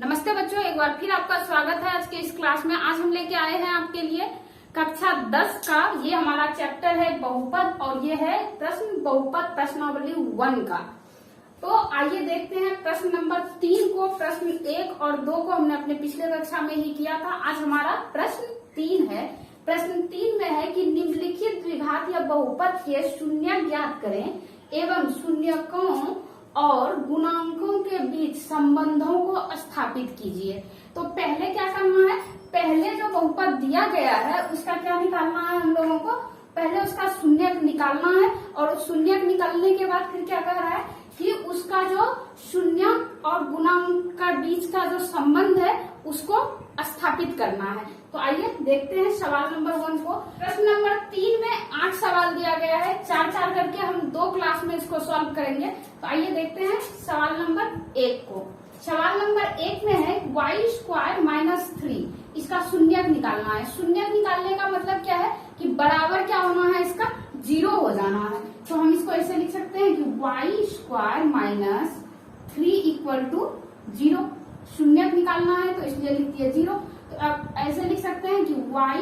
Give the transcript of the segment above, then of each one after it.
नमस्ते बच्चों, एक बार फिर आपका स्वागत है आज के इस क्लास में। आज हम लेके आए हैं आपके लिए कक्षा 10 का ये हमारा चैप्टर है बहुपद और ये है प्रश्न बहुपद प्रश्नावली 1 का। तो आइए देखते हैं प्रश्न नंबर 3 को। प्रश्न 1 और 2 को हमने अपने पिछले कक्षा में ही किया था। आज हमारा प्रश्न 3 है। प्रश्न 3 में है कि निम्नलिखित द्विघात या बहुपद के शून्य ज्ञात करें एवं शून्यकों और गुणांकों के बीच संबंधों को स्थापित कीजिए। तो पहले क्या करना है, पहले जो बहुपद दिया गया है उसका क्या निकालना है हम लोगों को, पहले उसका शून्यक निकालना है और शून्यक निकालने के बाद फिर क्या कर रहा है कि उसका जो शून्य और गुणांक का बीच का जो संबंध है उसको स्थापित करना है। तो आइए देखते हैं सवाल नंबर 1 को। प्रश्न नंबर 3 में 8 सवाल दिया गया है, 4-4 करके हम 2 क्लास में इसको सॉल्व करेंगे। तो आइए देखते हैं सवाल नंबर 1 को। सवाल नंबर 1 में है y² - 3, इसका शून्यक निकालना है। शून्यक निकालने का मतलब क्या है कि बराबर क्या होना है, इसका 0 हो जाना है। तो हम इसको ऐसे लिख सकते हैं कि y² - 3 = 0। शून्यक निकालना है तो इसलिए लिख दिया 0। तो अब ऐसे लिख सकते हैं कि y²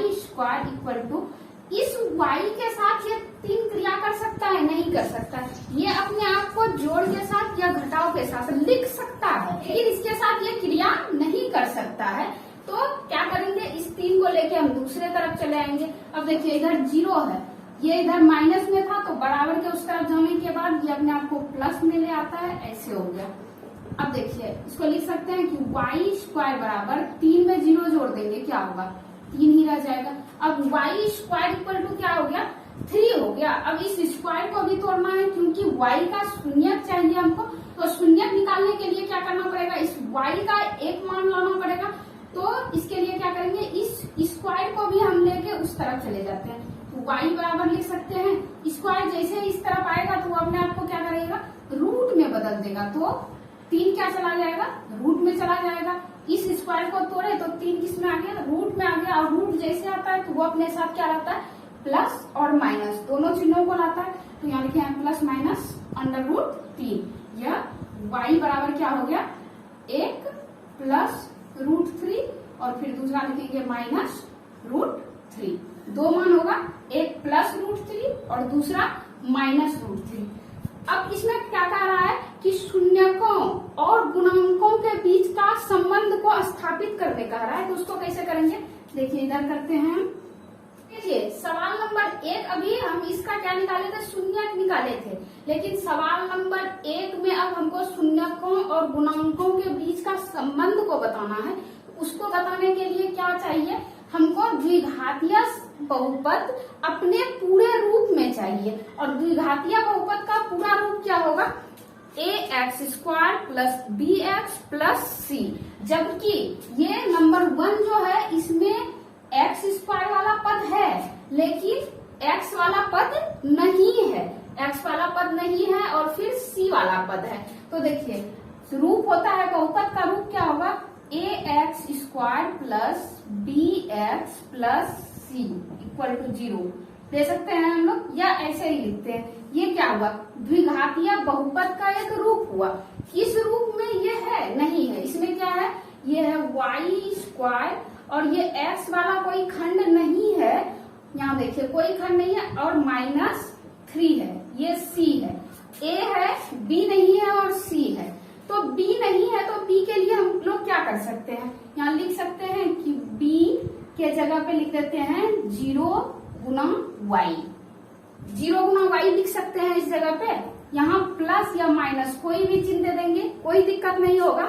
इस y के साथ ये 3 क्रिया कर सकता है, नहीं कर सकता। ये अपने आप को जोड़ के साथ या घटाव के साथ लिख सकता है, लेकिन इसके साथ ये क्रिया नहीं कर सकता है। तो क्या करेंगे, इस 3 को लेके हम दूसरे तरफ चले आएंगे। अब देखिए इधर 0 है, ये इधर माइनस में था तो बराबर के उस तरफ जाने के बाद ये अपने आप को प्लस में ले आता है, ऐसे हो गया। अब देखिए इसको लिख सकते हैं कि y² बराबर 3 में 0 जोड़ देंगे, क्या होगा 3 ही रह जाएगा। अब y² क्या हो गया, 3 हो गया। अब इस स्क्वायर को भी तोड़ना है क्योंकि y का शून्यक चाहिए हमको। तो शून्यक निकालने के लिए क्या करना पड़ेगा, इस y का एक मान लाना पड़ेगा। तो इसके लिए क्या करेंगे, इस स्क्वायर को भी हम लेके उस तरफ चले जाते हैं। तो y बराबर लिख सकते हैं, स्क्वायर जैसे इस तरफ आएगा तो वो अपने आप को क्या करेगा, रूट में बदल देगा। तो 3 क्या चला जाएगा, रूट में चला जाएगा। इस स्क्वायर को तोड़े तो 3 किस में आ गया, रूट में आ गया। और रूट जैसे आता है तो वो अपने साथ क्या लाता है, प्लस और माइनस दोनों चिन्हों को लाता है। तो यहाँ लिखे हैं प्लस माइनस √3। यह y बराबर क्या हो गया, 1 प्लस √3 और फिर दूसरा लिखेंगे माइनस √3। 2 मान होगा, एक प्लस √3 और दूसरा माइनस √3। अब इसमें क्या कह रहा है कि शून्यकों और गुणांकों के बीच का संबंध को स्थापित करने कह रहा है। तो उसको कैसे करेंगे, देखिए इधर करते हैं। देखिए सवाल नंबर 1 अभी हम इसका क्या निकाले थे, शून्यक निकाले थे, लेकिन सवाल नंबर 1 में अब हमको शून्यकों और गुणांकों के बीच का संबंध को बताना है। उसको बताने के लिए क्या चाहिए हमको, द्विघातीय बहुपद अपने पूरे रूप में चाहिए। और द्विघातीय बहुपद का पूरा रूप क्या होगा, ax² + bx + c। जबकि ये नंबर 1 जो है इसमें x² वाला पद है लेकिन x वाला पद नहीं है, x वाला पद नहीं है और फिर c वाला पद है। तो देखिए रूप होता है, बहुपद का रूप क्या होगा, ax² + bx + c = 0 दे सकते हैं हम लोग, या ऐसे ही लिखते हैं। ये क्या हुआ, द्विघातीय बहुपद का एक रूप हुआ। इस रूप में ये है नहीं है, इसमें क्या है, ये है y² और ये x वाला कोई खंड नहीं है, यहाँ देखिए कोई खंड नहीं है, और -3 है, ये c है, a है, b नहीं है और c है। तो b नहीं है तो b के लिए हम लोग क्या कर सकते हैं, यहाँ लिख सकते हैं कि b के जगह पे लिख देते हैं 0 गुना y। 0 गुना y लिख सकते हैं इस जगह पे। यहाँ प्लस या माइनस कोई भी चिन्ह दे देंगे, कोई दिक्कत नहीं होगा।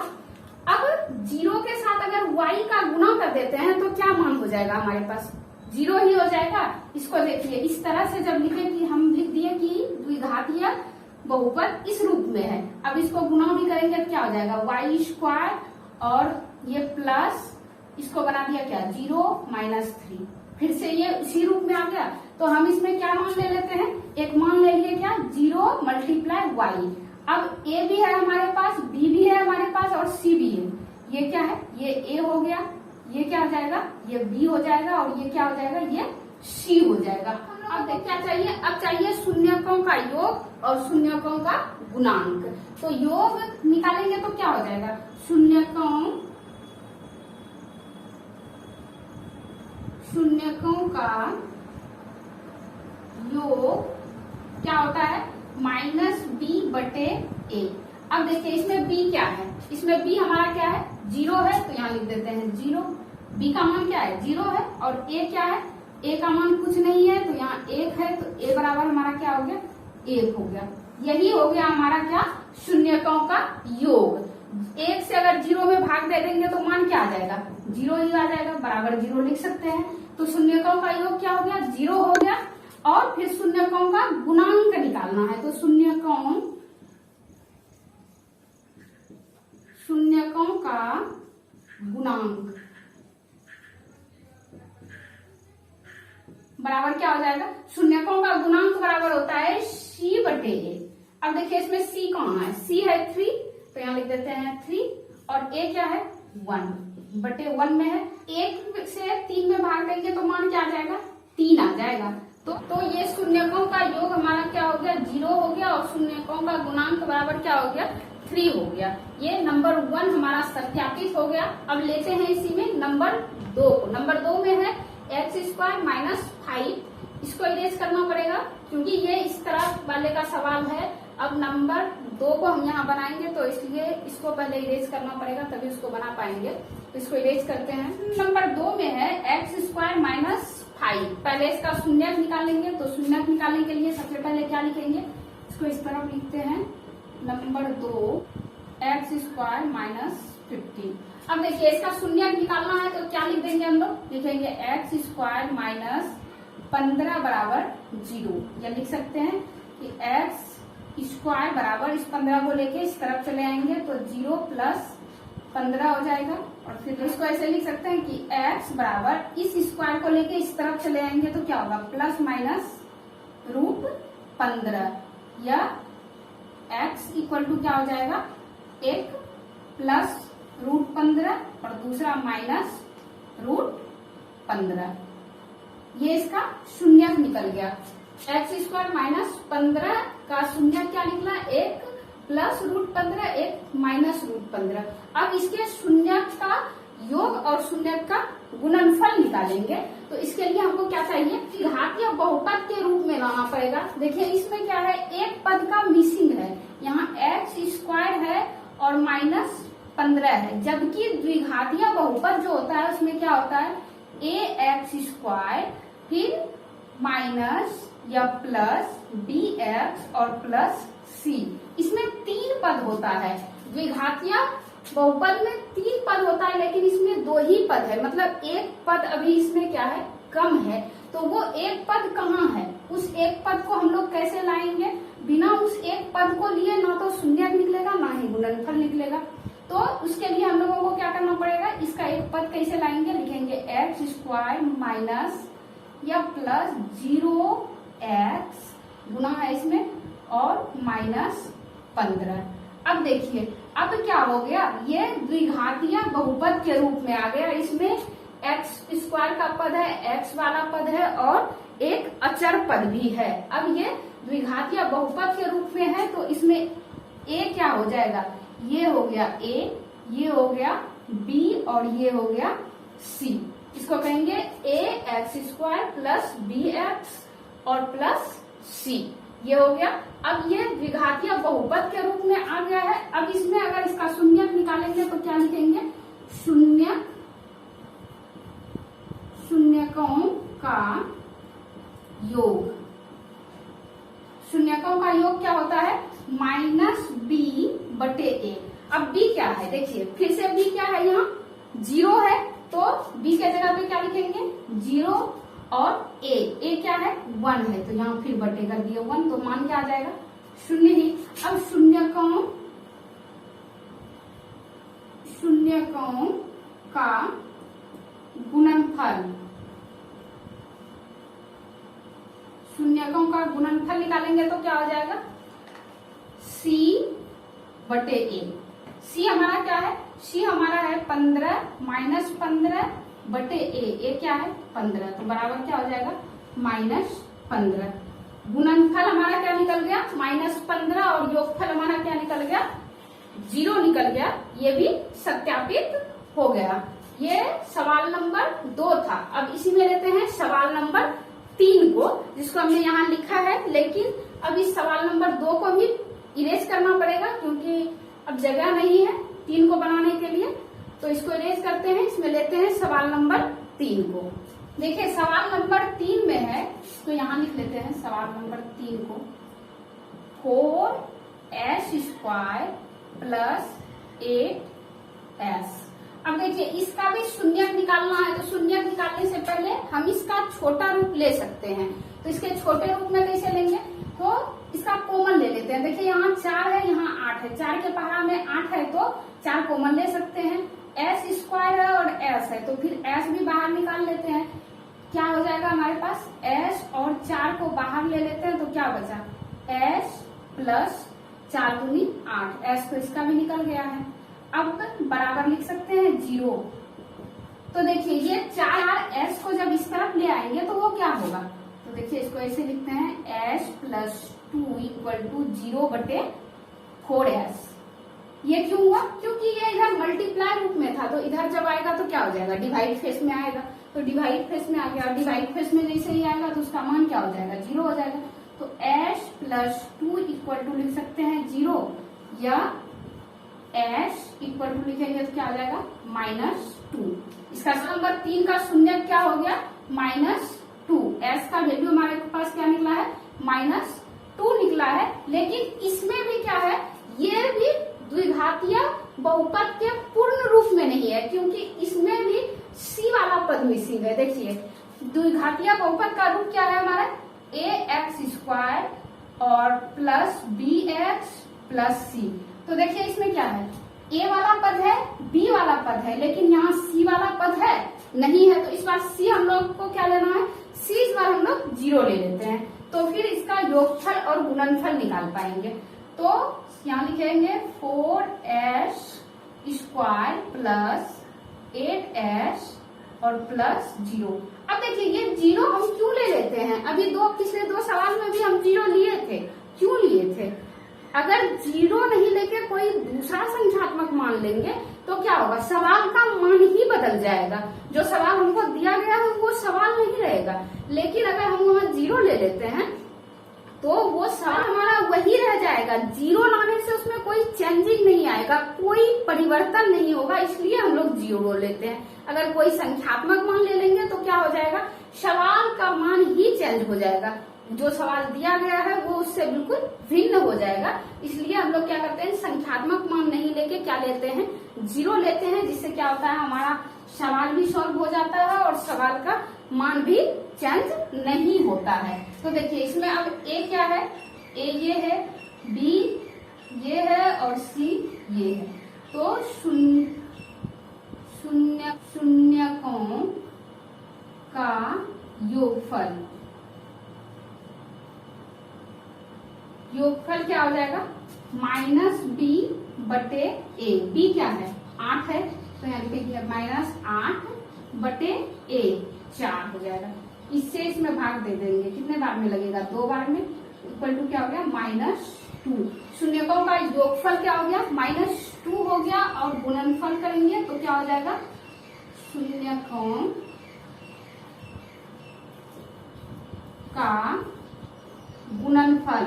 अब 0 के साथ अगर y का गुना कर देते हैं तो क्या मान हो जाएगा, हमारे पास 0 ही हो जाएगा। इसको देखिए इस तरह से जब लिखे कि हम लिख दिए कि द्विघातीय बहुपद इस रूप में है। अब इसको गुना भी करेंगे तो क्या हो जाएगा, y² और ये प्लस, इसको बना दिया क्या 0 -3, फिर से ये इसी रूप में आ गया। तो हम इसमें क्या मान ले लेते हैं, एक मान ले लिए क्या 0 × y। अब a भी है हमारे पास, b भी है हमारे पास और c भी है। ये क्या है, ये a हो गया, ये क्या हो जाएगा, ये b हो जाएगा और ये क्या हो जाएगा, ये c हो जाएगा। अब देख क्या चाहिए, अब चाहिए शून्यकों का योग और शून्यकों का गुणांक। तो योग निकालेंगे तो क्या हो जाएगा, शून्यकों शून्यकों का योग क्या होता है, -b/a। अब देखिए इसमें b क्या है, इसमें b हमारा क्या है, 0 है, तो यहाँ लिख देते हैं 0। b का मान क्या है, 0 है, और a क्या है, a का मान कुछ नहीं है, तो यहाँ 1 है, तो a बराबर हमारा क्या हो गया, 1 हो गया। यही हो गया हमारा क्या, शून्यकों का योग। 1 से अगर 0 में भाग दे देंगे तो मान क्या आ जाएगा, 0 ही आ जाएगा, बराबर 0 लिख सकते हैं। तो शून्यकों का योग क्या हो गया, 0 हो गया। और फिर शून्यकों का गुणांक निकालना है, तो शून्यकों का गुणांक बराबर क्या हो जाएगा, शून्यकों का गुणांक बराबर होता है c/a। अब देखिए इसमें c कौन है, c है 3, तो यहाँ लिख देते हैं 3, और a क्या है, 1/1 में है। 1 से 3 में भाग देंगे तो मान क्या आ जाएगा, 3 आ जाएगा। तो ये शून्यकों का योग हमारा क्या हो गया, 0 हो गया, और शून्यकों का गुणांक बराबर क्या हो गया, 3 हो गया। ये नंबर 1 हमारा सत्यापित हो गया। अब लेते हैं इसी में नंबर 2 को। नंबर 2 में है x² - 5। इसको इरेज करना पड़ेगा क्योंकि ये इस तरह वाले का सवाल है। अब नंबर 2 को हम यहाँ बनाएंगे, तो इसलिए इसको पहले इरेज करना पड़ेगा, तभी उसको बना पाएंगे। तो इसको इरेज करते हैं। नंबर 2 में है x² - 5। पहले इसका शून्यक निकालेंगे, तो शून्यक निकालने के लिए सबसे पहले क्या लिखेंगे, इसको इस तरफ लिखते हैं, नंबर 2 x² - 15। अब देखिए इसका शून्यक निकालना है, तो क्या लिख देंगे हम लोग, लिखेंगे x² - 15 बराबर 0। या लिख सकते हैं कि x² बराबर, इस 15 को लेके इस तरफ चले आएंगे तो 0 + 15 हो जाएगा। और फिर इसको ऐसे लिख सकते हैं कि x बराबर, इस स्क्वायर को लेके इस तरफ चले आएंगे तो क्या होगा, ±√15, या x इक्वल टू क्या हो जाएगा, 1 +√15 और दूसरा -√15। ये इसका शून्यक निकल गया। x² - 15 का शून्यक क्या निकला, 1 +√15, 1 -√15। अब इसके शून्यक का योग और शून्यक का गुणनफल निकालेंगे, तो इसके लिए हमको क्या चाहिए, घातीय बहुपद के रूप में लाना पड़ेगा। देखिए इसमें क्या है, एक पद का मिसिंग है, यहाँ x² है और -15 है, जबकि द्विघातीय बहुपद जो होता है उसमें क्या होता है, ax² फिर माइनस या प्लस bx और प्लस c। इसमें 3 पद होता है। द्विघातीय बहुपद में 3 पद होता है, लेकिन इसमें 2 ही पद है, मतलब एक पद अभी इसमें क्या है, कम है। तो वो एक पद कहाँ है, उस एक पद को हम लोग कैसे लाएंगे, बिना उस एक पद को लिए ना तो शून्यक निकलेगा ना ही गुणनफल निकलेगा। तो उसके लिए हम लोगों को क्या करना पड़ेगा, इसका एक पद कैसे लाएंगे, लिखेंगे x² माइनस या प्लस 0x गुना है इसमें और -15। अब देखिए अब क्या हो गया, ये द्विघातीय बहुपद के रूप में आ गया। इसमें x² का पद है, x वाला पद है और एक अचर पद भी है। अब ये द्विघातीय बहुपद के रूप में है, तो इसमें a क्या हो जाएगा, ये हो गया a, ये हो गया b और ये हो गया c। इसको कहेंगे ax² प्लस bx और प्लस c, ये हो गया। अब ये द्विघातीय बहुपद के रूप में आ गया है। अब इसमें अगर इसका शून्यक निकालेंगे तो क्या लिखेंगे, शून्यकों का योग। शून्यकों का योग क्या होता है, -b/a। अब b क्या है, देखिए फिर से b क्या है, यहाँ 0 है, तो b के जगह पे क्या लिखेंगे, 0 और a क्या है, 1 है, तो यहाँ फिर बटे कर दिए 1, तो मान क्या आ जाएगा, 0 ही। अब शून्यकों का गुणनफल, शून्यकों का गुणनफल निकालेंगे तो क्या हो जाएगा, c/a। c हमारा क्या है, c हमारा है 15 -15/a। a क्या है, 15, तो बराबर क्या हो जाएगा, -15। गुणनफल हमारा क्या निकल गया, -15, और योगफल हमारा क्या निकल गया, 0 निकल गया। ये भी सत्यापित हो गया। ये सवाल नंबर 2 था। अब इसी में लेते हैं सवाल नंबर 3 को, जिसको हमने यहाँ लिखा है, लेकिन अब इस सवाल नंबर 2 को भी इरेज करना पड़ेगा क्योंकि अब जगह नहीं है 3 को बनाने के लिए, तो इसको इरेज करते हैं। इसमें लेते हैं सवाल नंबर 3 को। देखिए सवाल नंबर 3 में है, तो यहाँ लिख लेते हैं सवाल नंबर 3 को, 4s² प्लस 8s। अब देखिए इसका भी शून्यक निकालना है, तो शून्यक निकालने से पहले हम इसका छोटा रूप ले सकते हैं। तो इसके छोटे रूप में कैसे लेंगे, तो इसका कॉमन ले लेते हैं। देखिए यहाँ 4 है, यहाँ 8 है, 4 के पहाड़ा में 8 है, तो 4 कॉमन ले सकते हैं। s² है और s है, तो फिर s भी बाहर निकाल लेते हैं। क्या हो जाएगा हमारे पास, s और 4 को बाहर ले लेते हैं, तो क्या बचा, s प्लस 4 दूनी 8, s तो इसका भी निकल गया है। अब बराबर लिख सकते हैं 0। तो देखिए ये 4s को जब इस तरफ ले आएंगे तो वो क्या होगा, तो देखिए इसको ऐसे लिखते हैं s plus 2 equal to 0/4s। ये क्यों हुआ, क्योंकि ये इधर मल्टीप्लाई रूप में था, तो इधर जब आएगा तो क्या हो जाएगा, डिवाइड फेस में आएगा, तो डिवाइड फेस में आ गया। डिवाइड फेस में जैसे ही आएगा तो उसका मान क्या हो जाएगा, 0 हो जाएगा। तो s प्लस 2 इक्वल टू लिख सकते हैं 0, या s इक्वल टू लिखेंगे तो क्या हो जाएगा, -2। इसका नंबर 3 का शून्य क्या हो गया, -2। s का वैल्यू हमारे पास क्या निकला है, -2 निकला है। लेकिन इसमें भी क्या है, ये भी द्विघातीय बहुपद के पूर्ण रूप में नहीं है, क्योंकि इसमें भी c वाला पद मिसिंग है। देखिए द्विघातीय बहुपद का रूप क्या है हमारा, ax² और प्लस bx प्लस c। तो देखिए इसमें क्या है, a वाला पद है, b वाला पद है, लेकिन यहाँ c वाला पद है नहीं है, तो इस बार c हम लोग को क्या लेना है, c इस बार हम लोग 0 ले लेते हैं, तो फिर इसका योगफल और गुणनफल निकाल पाएंगे। तो यहाँ लिखेंगे 4s² प्लस 8s और प्लस 0। अब देखिए ये 0 हम क्यों ले लेते हैं, अभी पिछले 2 सवाल में भी हम 0 लिए थे, क्यों लिए थे, अगर 0 नहीं लेके कोई दूसरा संख्यात्मक मान लेंगे तो क्या होगा, सवाल का मान ही बदल जाएगा। जो सवाल हमको दिया गया है वो सवाल नहीं रहेगा, लेकिन अगर हम वहाँ 0 ले लेते हैं तो वो सवाल हमारा वही रह जाएगा। 0 लाने से उसमें कोई चेंजिंग नहीं आएगा, कोई परिवर्तन नहीं होगा, इसलिए हम लोग 0 लेते हैं। अगर कोई संख्यात्मक मान ले लेंगे तो क्या हो जाएगा, सवाल का मान ही चेंज हो जाएगा, जो सवाल दिया गया है वो उससे बिल्कुल भिन्न हो जाएगा। इसलिए हम लोग क्या करते हैं, संख्यात्मक मान नहीं लेके क्या लेते हैं, 0 लेते हैं, जिससे क्या होता है, हमारा सवाल भी सॉल्व हो जाता है और सवाल का मान भी चेंज नहीं होता है। तो देखिए इसमें अब a क्या है, a ये है, b ये है और c ये है। तो शून्यकों का योगफल क्या हो जाएगा, -b/a। b क्या है, 8 है, तो यहाँ लिखेंगे -8/a, 4 हो जाएगा। इससे इसमें भाग दे देंगे, कितने बार में लगेगा, 2 बार में, इक्वल टू क्या हो गया, -2। शून्यकों का योगफल क्या हो गया, -2 हो गया, और गुणनफल करेंगे तो क्या हो जाएगा, शून्यकों का गुणनफल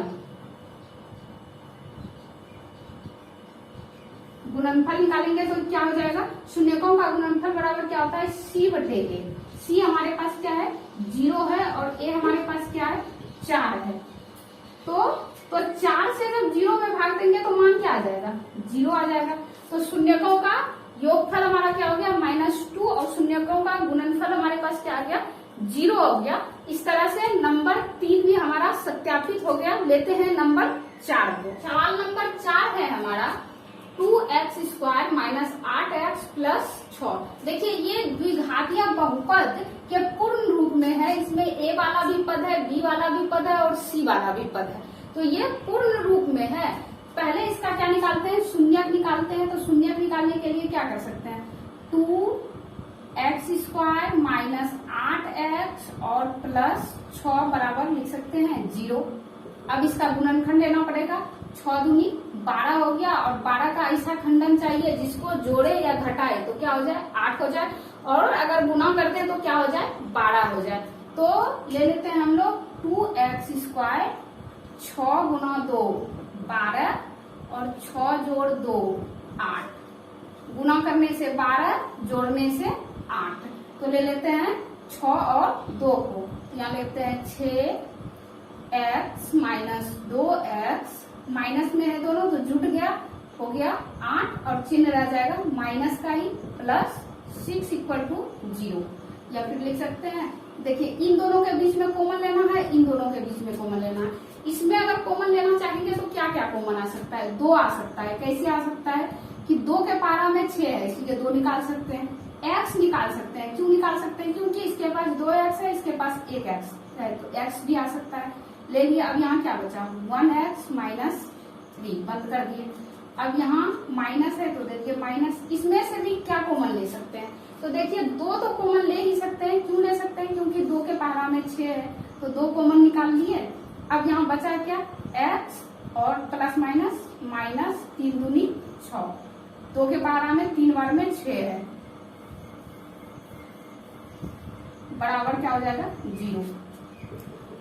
निकालेंगे तो क्या हो जाएगा, शून्यकों का गुणनफल बराबर क्या होता है, c/a। c हमारे पास क्या है, 0 है, और a हमारे पास क्या है, 4 है। तो 4 से जब 0 में भाग देंगे तो मान क्या आ जाएगा, 0 आ जाएगा। तो शून्यकों का योगफल हमारा क्या हो गया, -2, और शून्यकों का गुणनफल हमारे पास क्या आ गया, 0 हो गया। इस तरह से नंबर 3 भी हमारा सत्यापित हो गया। लेते हैं नंबर 4 को। सवाल नंबर 4 है हमारा 2x² - 8x प्लस 6। देखिए ये द्विघातीय बहुपद के पूर्ण रूप में है, इसमें a वाला भी पद है, b वाला भी पद है और c वाला भी पद है, तो ये पूर्ण रूप में है। पहले इसका क्या निकालते हैं, शून्यक निकालते हैं। तो शून्यक निकालने के लिए क्या कर सकते हैं, 2x² - 8x और प्लस 6 बराबर लिख सकते हैं 0। अब इसका गुणनखंड लेना पड़ेगा, 6 दूनी 12 हो गया, और 12 का ऐसा खंडन चाहिए जिसको जोड़े या घटाए तो क्या हो जाए, 8 हो जाए, और अगर गुना करते हैं तो क्या हो जाए, 12 हो जाए। तो ले लेते हैं हम लोग 2x स्क्वायर, 6 गुना 2 12, और 6 जोड़ 2 8, गुना करने से 12, जोड़ने से 8। तो ले लेते हैं 6 और 2 को, यहाँ लेते हैं 6x माइनस 2x, माइनस में है दोनों तो जुट गया, हो गया 8, और चिन्ह रह जाएगा माइनस का ही, प्लस 6 इक्वल टू 0। या फिर लिख सकते हैं, देखिए इन दोनों के बीच में कॉमन लेना है, इन दोनों के बीच में कॉमन लेना है। इसमें अगर कॉमन लेना चाहेंगे तो क्या क्या कॉमन आ सकता है, 2 आ सकता है। कैसे आ सकता है कि 2 के पारा में 6 है, इसलिए 2 निकाल सकते हैं। x निकाल सकते हैं, क्यों निकाल सकते हैं, क्योंकि इसके पास 2x है, इसके पास 1x है, तो x भी आ सकता है। ले लिया। अब यहाँ क्या बचा, 1x माइनस 3, बंद कर दिए। अब यहाँ माइनस है तो देखिए माइनस, इसमें से भी क्या कॉमन ले सकते हैं, तो देखिए 2 तो कॉमन ले ही सकते हैं। क्यों ले सकते हैं, क्योंकि 2 के पारा में 6 है, तो 2 कॉमन निकाल लिए। अब यहाँ बचा क्या, x और प्लस माइनस, माइनस 3 दूनी 6, 2 के पारा में 3 बार में 6 है, बराबर क्या हो जाएगा, 0।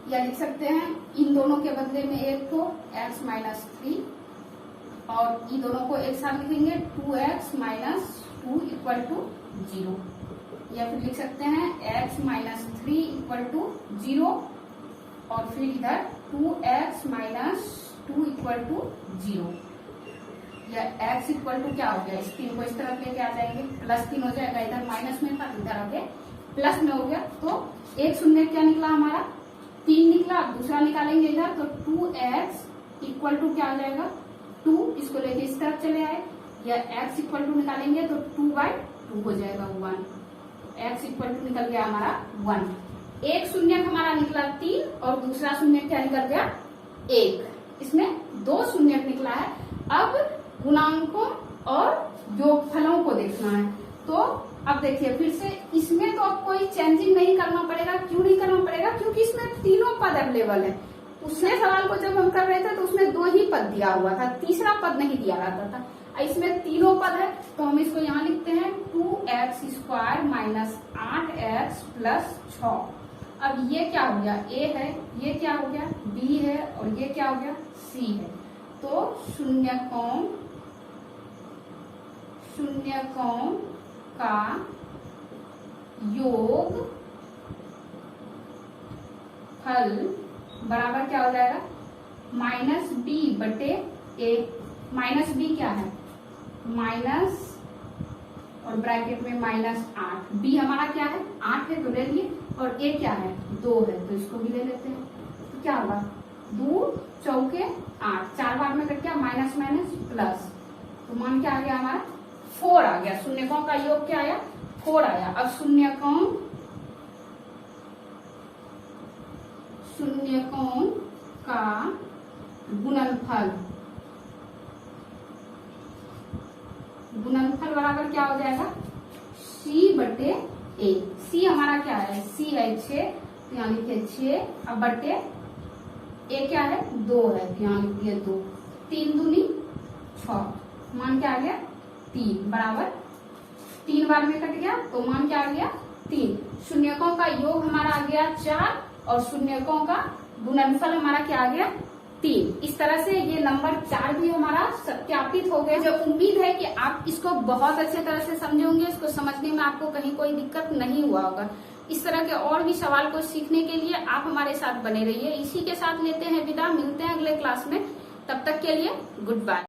या लिख सकते हैं इन दोनों के बदले में एक को x माइनस 3, और इन दोनों को एक साथ लिखेंगे 2x माइनस 2 इक्वल टू 0। या फिर लिख सकते हैं x माइनस 3 इक्वल टू 0, और फिर इधर 2x माइनस 2 इक्वल टू 0। या x इक्वल टू क्या हो गया, इस 3 को इस तरफ लेके आ जाएंगे, प्लस 3 हो जाएगा, इधर माइनस में था, इधर आके प्लस में हो गया। तो एक शून्य क्या निकला हमारा, 3 निकला। अब दूसरा निकालेंगे इधर, तो 2x इक्वल टू क्या हो जाएगा, 2, इसको लेके इस तरफ चले आए। या x इक्वल टू निकालेंगे तो 2/2 हो जाएगा 1, x इक्वल टू निकल गया हमारा 1। एक शून्य हमारा निकला 3, और दूसरा शून्य क्या निकल गया, 1। इसमें 2 शून्य निकला है। अब गुणांकों और योगफलों को देखना है। तो अब देखिए फिर से, इसमें तो अब कोई चेंजिंग नहीं करना पड़ेगा। क्यों नहीं करना पड़ेगा, क्योंकि इसमें तीनों पद अवेलेबल है। उसने सवाल को जब हम कर रहे थे तो उसमें 2 ही पद दिया हुआ था, तीसरा पद नहीं दिया रहता था। इसमें तीनों पद है, तो हम इसको यहाँ लिखते हैं 2x square minus 8x plus 6। अब ये क्या हो गया, a है, ये क्या हो गया, b है, और ये क्या हो गया, c है। तो शून्यकोण का योग फल बराबर क्या हो जाएगा, माइनस b बटे a। माइनस b क्या है, माइनस, और ब्रैकेट में माइनस 8। b हमारा क्या है, 8 है, तो ले लिए। और a क्या है, 2 है, तो इसको भी ले लेते हैं। तो क्या होगा, 2 चौके 8, 4 बार में कट गया, माइनस माइनस प्लस, तो मान क्या आ गया हमारा, 4 आ गया। शून्यकोण का योग क्या आया, 4 आया। अब शून्यकोण का गुणनफल बराबर क्या हो जाएगा, c बटे a। c हमारा क्या है, c है 6, तो यहाँ लिखिए 6। अब बटे a क्या है, 2 है, तो यहाँ लिखिए 2। 3 दूनी 6, मान क्या आ गया, 3, बराबर 3 बार में कट गया, तो मान क्या आ गया, 3। शून्यकों का योग हमारा आ गया 4, और शून्यकों का गुणनफल हमारा क्या आ गया, 3। इस तरह से ये नंबर 4 भी हमारा सत्यापित हो गया। जो उम्मीद है कि आप इसको बहुत अच्छे तरह से समझे होंगे, इसको समझने में आपको कहीं कोई दिक्कत नहीं हुआ होगा। इस तरह के और भी सवाल को सीखने के लिए आप हमारे साथ बने रहिए। इसी के साथ लेते हैं विदा, मिलते हैं अगले क्लास में। तब तक के लिए गुड बाय।